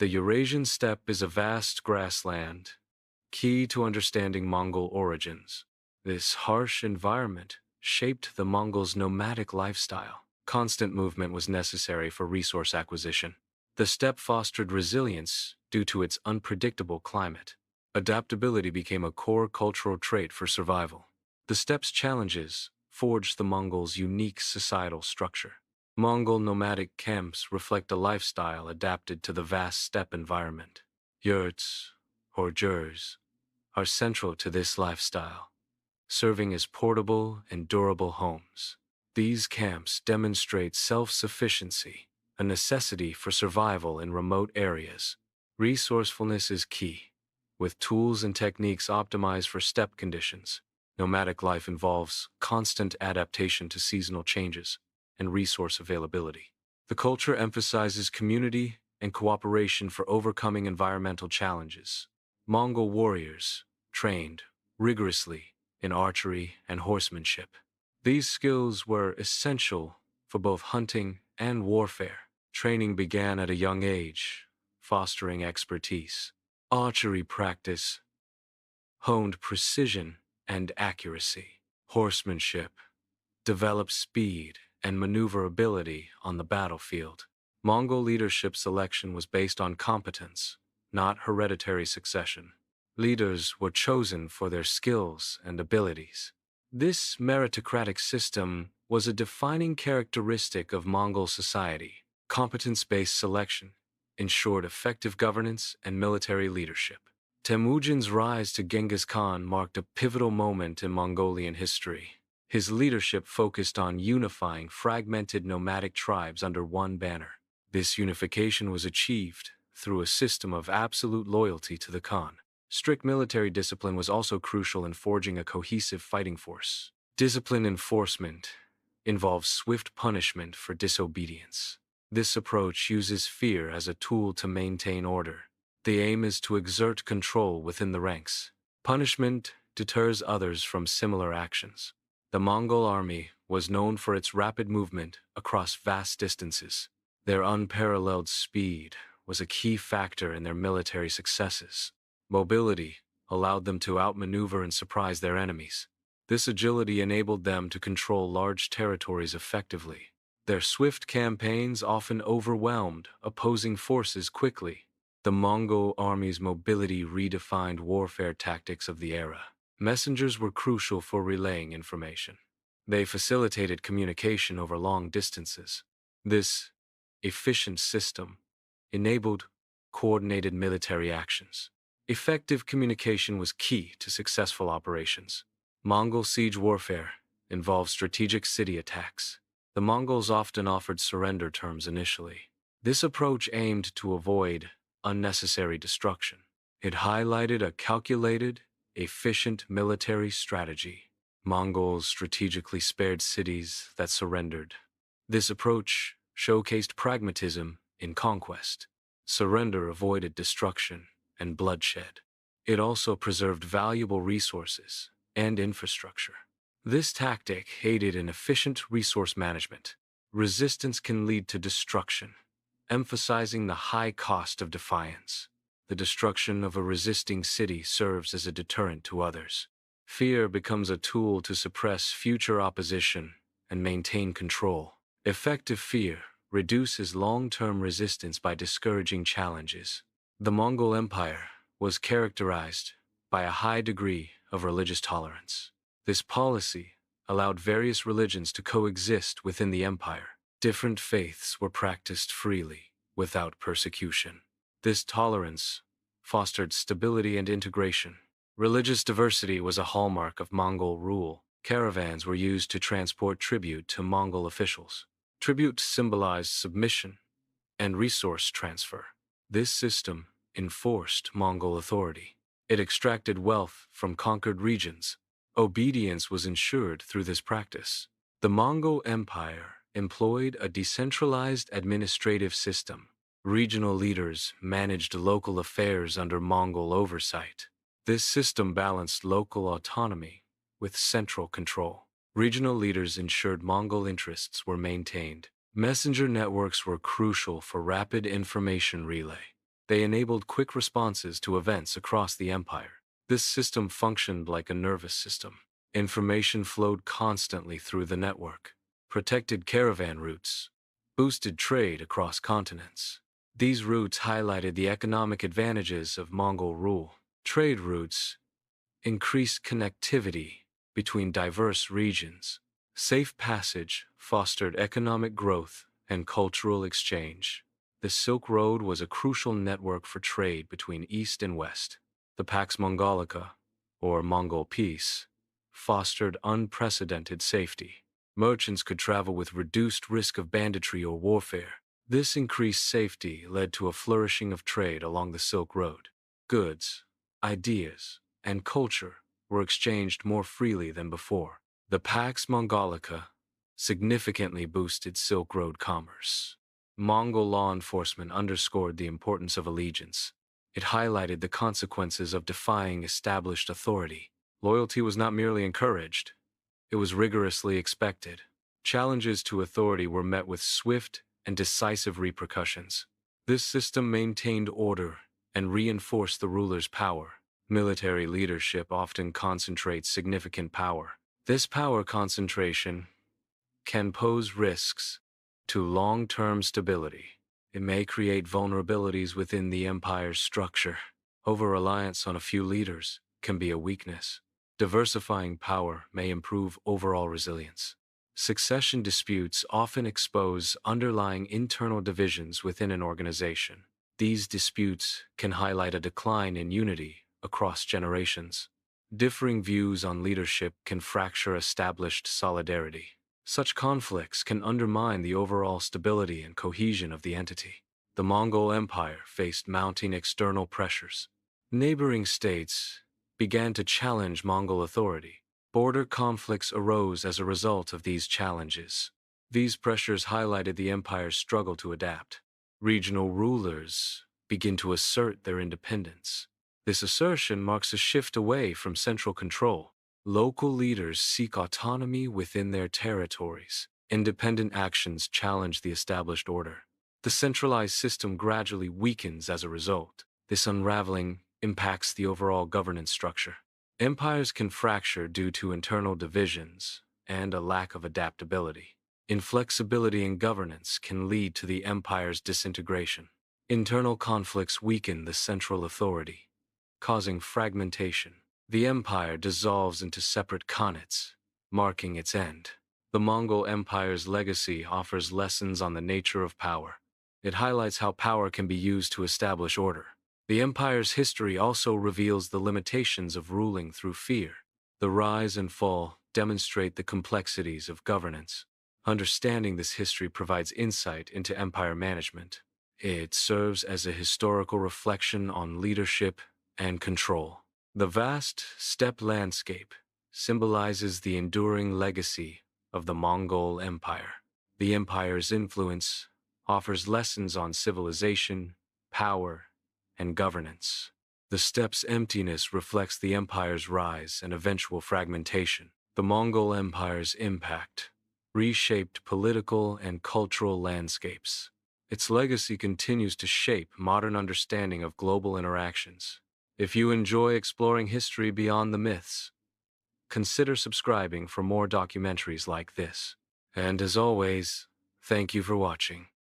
The Eurasian steppe is a vast grassland, key to understanding Mongol origins. This harsh environment shaped the Mongols' nomadic lifestyle. Constant movement was necessary for resource acquisition. The steppe fostered resilience due to its unpredictable climate. Adaptability became a core cultural trait for survival. The steppe's challenges forged the Mongols' unique societal structure. Mongol nomadic camps reflect a lifestyle adapted to the vast steppe environment. Yurts, or jurs, are central to this lifestyle, serving as portable and durable homes. These camps demonstrate self-sufficiency, a necessity for survival in remote areas. Resourcefulness is key, with tools and techniques optimized for steppe conditions. Nomadic life involves constant adaptation to seasonal changes and resource availability. The culture emphasizes community and cooperation for overcoming environmental challenges. Mongol warriors trained rigorously in archery and horsemanship. These skills were essential for both hunting and warfare. Training began at a young age, fostering expertise. Archery practice honed precision and accuracy. Horsemanship developed speed and maneuverability on the battlefield. Mongol leadership selection was based on competence, not hereditary succession. Leaders were chosen for their skills and abilities. This meritocratic system was a defining characteristic of Mongol society. Competence-based selection ensured effective governance and military leadership. Temujin's rise to Genghis Khan marked a pivotal moment in Mongolian history. His leadership focused on unifying fragmented nomadic tribes under one banner. This unification was achieved through a system of absolute loyalty to the Khan. Strict military discipline was also crucial in forging a cohesive fighting force. Discipline enforcement involves swift punishment for disobedience. This approach uses fear as a tool to maintain order. The aim is to exert control within the ranks. Punishment deters others from similar actions. The Mongol army was known for its rapid movement across vast distances. Their unparalleled speed was a key factor in their military successes. Mobility allowed them to outmaneuver and surprise their enemies. This agility enabled them to control large territories effectively. Their swift campaigns often overwhelmed opposing forces quickly. The Mongol army's mobility redefined warfare tactics of the era. Messengers were crucial for relaying information. They facilitated communication over long distances. This efficient system enabled coordinated military actions. Effective communication was key to successful operations. Mongol siege warfare involved strategic city attacks. The Mongols often offered surrender terms initially. This approach aimed to avoid unnecessary destruction. It highlighted a calculated, efficient military strategy. Mongols strategically spared cities that surrendered. This approach showcased pragmatism in conquest. Surrender avoided destruction and bloodshed. It also preserved valuable resources and infrastructure. This tactic aided in efficient resource management. Resistance can lead to destruction, emphasizing the high cost of defiance. The destruction of a resisting city serves as a deterrent to others. Fear becomes a tool to suppress future opposition and maintain control. Effective fear reduces long-term resistance by discouraging challenges. The Mongol Empire was characterized by a high degree of religious tolerance. This policy allowed various religions to coexist within the empire. Different faiths were practiced freely, without persecution. This tolerance fostered stability and integration. Religious diversity was a hallmark of Mongol rule. Caravans were used to transport tribute to Mongol officials. Tribute symbolized submission and resource transfer. This system enforced Mongol authority. It extracted wealth from conquered regions. Obedience was ensured through this practice. The Mongol Empire employed a decentralized administrative system. Regional leaders managed local affairs under Mongol oversight. This system balanced local autonomy with central control. Regional leaders ensured Mongol interests were maintained. Messenger networks were crucial for rapid information relay. They enabled quick responses to events across the empire. This system functioned like a nervous system. Information flowed constantly through the network, protected caravan routes, boosted trade across continents. These routes highlighted the economic advantages of Mongol rule. Trade routes increased connectivity between diverse regions. Safe passage fostered economic growth and cultural exchange. The Silk Road was a crucial network for trade between East and West. The Pax Mongolica, or Mongol peace, fostered unprecedented safety. Merchants could travel with reduced risk of banditry or warfare. This increased safety led to a flourishing of trade along the Silk Road. Goods, ideas, and culture were exchanged more freely than before. The Pax Mongolica significantly boosted Silk Road commerce. Mongol law enforcement underscored the importance of allegiance. It highlighted the consequences of defying established authority. Loyalty was not merely encouraged, it was rigorously expected. Challenges to authority were met with swift and decisive repercussions. This system maintained order and reinforced the ruler's power. Military leadership often concentrates significant power. This power concentration can pose risks to long-term stability. It may create vulnerabilities within the empire's structure. Over-reliance on a few leaders can be a weakness. Diversifying power may improve overall resilience. Succession disputes often expose underlying internal divisions within an organization. These disputes can highlight a decline in unity across generations. Differing views on leadership can fracture established solidarity. Such conflicts can undermine the overall stability and cohesion of the entity. The Mongol Empire faced mounting external pressures. Neighboring states began to challenge Mongol authority. Border conflicts arose as a result of these challenges. These pressures highlighted the empire's struggle to adapt. Regional rulers begin to assert their independence. This assertion marks a shift away from central control. Local leaders seek autonomy within their territories. Independent actions challenge the established order. The centralized system gradually weakens as a result. This unraveling impacts the overall governance structure. Empires can fracture due to internal divisions and a lack of adaptability. Inflexibility in governance can lead to the empire's disintegration. Internal conflicts weaken the central authority, causing fragmentation. The empire dissolves into separate khanates, marking its end. The Mongol Empire's legacy offers lessons on the nature of power. It highlights how power can be used to establish order. The empire's history also reveals the limitations of ruling through fear. The rise and fall demonstrate the complexities of governance. Understanding this history provides insight into empire management. It serves as a historical reflection on leadership and control. The vast steppe landscape symbolizes the enduring legacy of the Mongol Empire. The empire's influence offers lessons on civilization, power, and governance. The steppe's emptiness reflects the empire's rise and eventual fragmentation. The Mongol Empire's impact reshaped political and cultural landscapes. Its legacy continues to shape modern understanding of global interactions. If you enjoy exploring history beyond the myths, consider subscribing for more documentaries like this. And as always, thank you for watching.